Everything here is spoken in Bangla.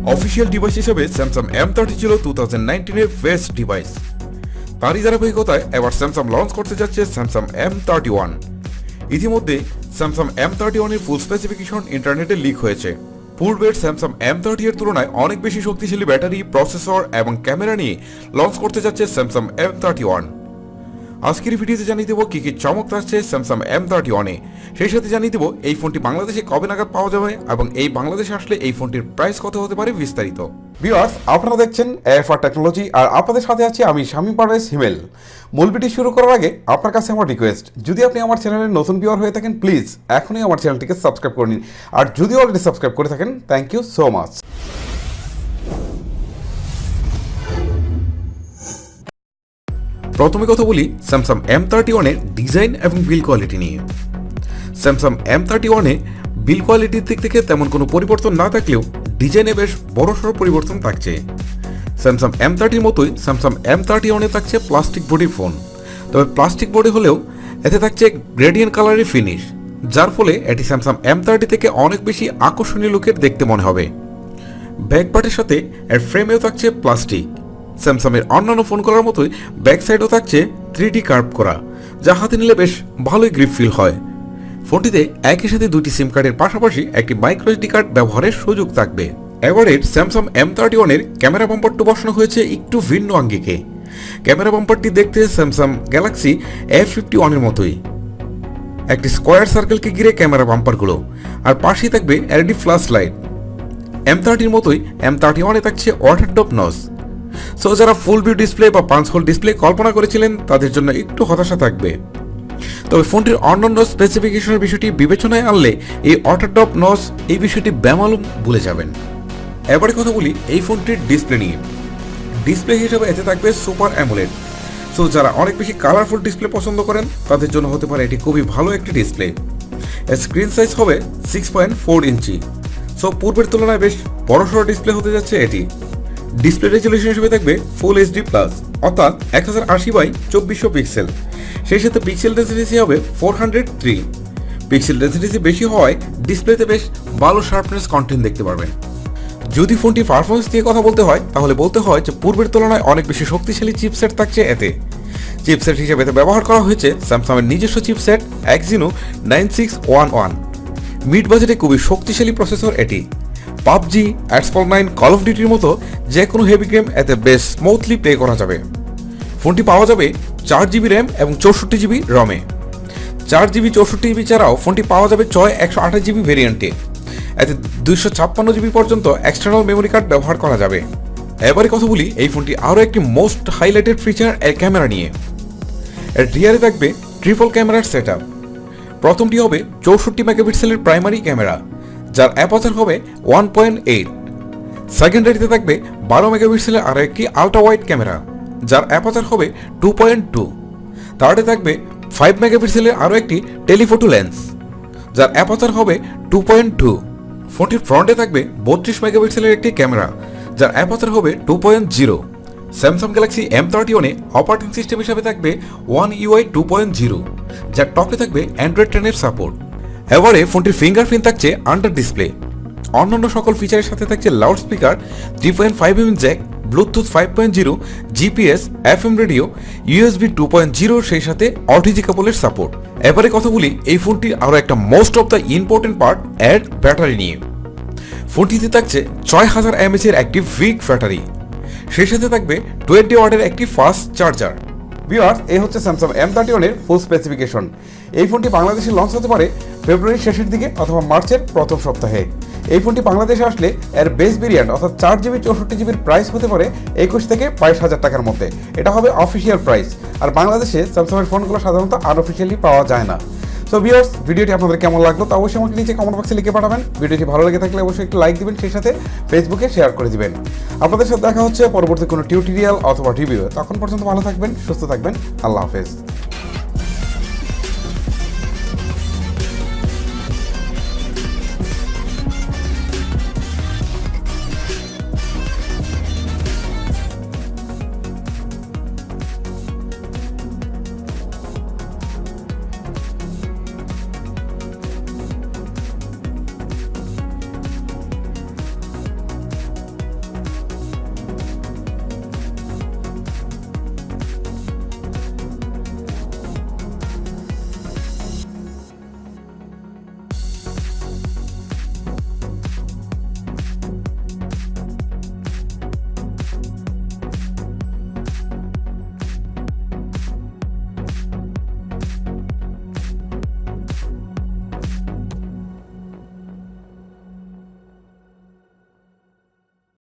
অফিসিয়াল ডিভাইস হিসেবে স্যামসাং M30 ছিল 2019-এর বেস্ট ডিভাইস। তারই ধারাবাহিকতায় এবার স্যামসাং লঞ্চ করতে যাচ্ছে স্যামসাং M31। ইতিমধ্যে স্যামসাং M31-এর ফুল স্পেসিফিকেশন ইন্টারনেটে লিক হয়েছে। পূর্বের স্যামসাং M30 এর তুলনায় অনেক বেশি শক্তিশালী ব্যাটারি, প্রসেসর এবং ক্যামেরা নিয়ে লঞ্চ করতে যাচ্ছে স্যামসাং M31। আজকের ভিডিওতে জানিয়ে দেবো কি কি চমক থাকছে স্যামসাং M31-এ। সেই সাথে জানিয়ে দেবো এই ফোনটি বাংলাদেশে কবে নাগাদ পাওয়া যাবে এবং এই বাংলাদেশে আসলে এই ফোনটির প্রাইস কত হতে পারে বিস্তারিত। ভিউয়ার্স, আপনারা দেখছেন AFR টেকনোলজি আর আপনাদের সাথে আছি আমি শামীম পারভেজ হিমেল। মূল ভিডিও শুরু করার আগে আপনার কাছে আমার রিকোয়েস্ট, যদি আপনি আমার চ্যানেলের নতুন ভিউয়ার হয়ে থাকেন প্লিজ এখনই আমার চ্যানেলটিকে সাবস্ক্রাইব করে নিন, আর যদি অলরেডি সাবস্ক্রাইব করে থাকেন থ্যাংক ইউ সো মাচ। প্রথমে কথা বলি স্যামসাং M31-এর ডিজাইন এবং বিল কোয়ালিটি নিয়ে। স্যামসাং M31-এ বিল কোয়ালিটির দিক থেকে তেমন কোনো পরিবর্তন না থাকলেও ডিজাইনে বেশ বড়সড় পরিবর্তন থাকছে। স্যামসাং M30-র মতোই স্যামসাং M31-এ থাকছে প্লাস্টিক বডির ফোন, তবে প্লাস্টিক বডি হলেও এতে থাকছে গ্রেডিয়েন্ট কালারের ফিনিশ, যার ফলে এটি স্যামসাং M30 থেকে অনেক বেশি আকর্ষণীয় লুকের দেখতে মনে হবে। ব্যাক পার্টের সাথে এর ফ্রেমেও থাকছে প্লাস্টিক। স্যামসাংয়ের অন্যান্য ফোনগুলোর মতোই ব্যাক সাইডও থাকছে 3D কার্ভ করা, যা হাতে নিলে বেশ ভালোই গ্রিপ ফিল হয়। ফোনটিতে একই সাথে দুটি সিম কার্ডের পাশাপাশি একটি মাইক্রো SD কার্ড ব্যবহারের সুযোগ থাকবে। এবারের স্যামসাং M31-এর ক্যামেরা বাম্পারটি বসানো হয়েছে একটু ভিন্ন আঙ্গিকে। ক্যামেরা বাম্পারটি দেখতে স্যামসাং গ্যালাক্সি A51-এর মতোই, একটি স্কোয়ার সার্কেলকে ঘিরে ক্যামেরা বাম্পারগুলো, আর পাশেই থাকবে LED ফ্ল্যাশ লাইট। M30-র মতোই M31-এ থাকছে ওয়াটার ড্রপ নচ। সো যারা ফুল ভিউ ডিসপ্লে বা 5 হোল ডিসপ্লে কল্পনা করেছিলেন তাদের জন্য একটু হতাশা থাকবে। তবে ফোনটির অন্যান্য স্পেসিফিকেশনের বিষয়টি বিবেচনায় আনলে এই ওয়াটার ড্রপ নচ এই বিষয়টি বেমালুম ভুলে যাবেন। এবারে কথা বলি এই ফোনটির ডিসপ্লে নিয়ে। ডিসপ্লে হিসেবে এতে থাকবে সুপার অ্যামোলেড। সো যারা অনেক বেশি কালারফুল ডিসপ্লে পছন্দ করেন তাদের জন্য হতে পারে এটি খুবই ভালো একটি ডিসপ্লে। এর স্ক্রিন সাইজ হবে 6.4 ইঞ্চি। সো পূর্বের তুলনায় বেশ বড়সড় ডিসপ্লে হতে যাচ্ছে এটি। ডিসপ্লে রেজলিউশন হিসেবে থাকবে ফুল HD+, অর্থাৎ 1080x2400 পিক্সেল। সেই সাথে পিক্সেল ডেন্সিটি হবে 403। পিক্সেল ডেন্সিটি বেশি হওয়ায় ডিসপ্লেতে বেশ ভালো শার্পনেস কন্টেন্ট দেখতে পারবেন। যদি ফোনটি পারফরমেন্স দিয়ে কথা বলতে হয় তাহলে বলতে হয় যে পূর্বের তুলনায় অনেক বেশি শক্তিশালী চিপসেট থাকছে এতে। চিপসেট হিসেবে এতে ব্যবহার করা হয়েছে স্যামসাংয়ের নিজস্ব চিপসেট Exynos 9611। মিড বাজেটে খুবই শক্তিশালী প্রসেসর এটি। পাবজি, অ্যাডসফল 9, কল অফ ডিউটির মতো যে কোনো হেভি গেম এতে বেশ স্মুথলি প্লে করা যাবে। ফোনটি পাওয়া যাবে 4GB র্যাম এবং 64GB রমে। 4GB 64GB ছাড়াও ফোনটি পাওয়া যাবে 128GB ভেরিয়েন্টে। এতে 256GB পর্যন্ত এক্সটার্নাল মেমোরি কার্ড ব্যবহার করা যাবে। এবারে কথা বলি এই ফোনটি আরও একটি মোস্ট হাইলাইটেড ফিচার এর ক্যামেরা নিয়ে। এর রিয়ারে থাকবে ট্রিপল ক্যামেরার সেট আপ। প্রথমটি হবে 64 মেগাপিক্সেলের প্রাইমারি ক্যামেরা, যার অ্যাপারচার হবে 1.8। সেকেন্ডারিতে থাকবে 12 মেগাপিক্সেলের আরও একটি আলট্রা ওয়াইড ক্যামেরা, যার অ্যাপারচার হবে 2.2। থার্ডে থাকবে 5 মেগাপিক্সেলের আরও একটি টেলিফোটো লেন্স, যার অ্যাপারচার হবে 2.2। ফোনটির ফ্রন্টে থাকবে 32 মেগাপিক্সেলের একটি ক্যামেরা, যার অ্যাপারচার হবে 2.0। স্যামসাং গ্যালাক্সি M31-এ অপারেটিং সিস্টেম হিসাবে থাকবে One UI 2.0, যার টপে থাকবে অ্যান্ড্রয়েড 10-এর সাপোর্ট। এবারে ফোনটির ফিঙ্গারপ্রিন্ট থাকছে আন্ডার ডিসপ্লে। অন্যান্য সকল ফিচারের সাথে থাকছে loud speaker, 3.5mm Jack, Bluetooth 5.0, GPS, FM radio, USB 2.0, সেই সাথে OTG কেবলের সাপোর্ট। এবারে কথা বলি এই ফোনটির আরও একটা most of the important part এর ব্যাটারি নিয়ে। ফোনটিতে থাকছে 6000 mAh এর একটি উইক ব্যাটারি, সেই সাথে থাকবে 20 ওয়াটের একটি ফাস্ট চার্জার। ভিউয়ার্স, এই হচ্ছে স্যামসাং M31-এর ফুল স্পেসিফিকেশন। এই ফোনটি বাংলাদেশে লঞ্চ হতে পারে ফেব্রুয়ারির শেষের দিকে অথবা মার্চের প্রথম সপ্তাহে। এই ফোনটি বাংলাদেশে আসলে এর বেস ভেরিয়েন্ট অর্থাৎ 4GB 64GBর প্রাইস হতে পারে 21 থেকে 22,000 টাকার মধ্যে। এটা হবে অফিসিয়াল প্রাইস, আর বাংলাদেশে স্যামসাংয়ের ফোনগুলো সাধারণত আনঅফিসিয়ালি পাওয়া যায় না। সো ভিউয়ার্স, ভিডিওটি আপনাদের কেমন লাগলো তা অবশ্যই আমাকে নিচে কমেন্ট বক্সে লিখে পাঠাবেন। ভিডিওটি ভালো লেগে থাকলে অবশ্যই একটু লাইক দিবেন, সেই সাথে ফেসবুকে শেয়ার করে দিবেন। আপনাদের সাথে দেখা হচ্ছে পরবর্তী কোনো টিউটোরিয়াল অথবা রিভিউ। তখন পর্যন্ত ভালো থাকবেন, সুস্থ থাকবেন। আল্লাহ হাফেজ।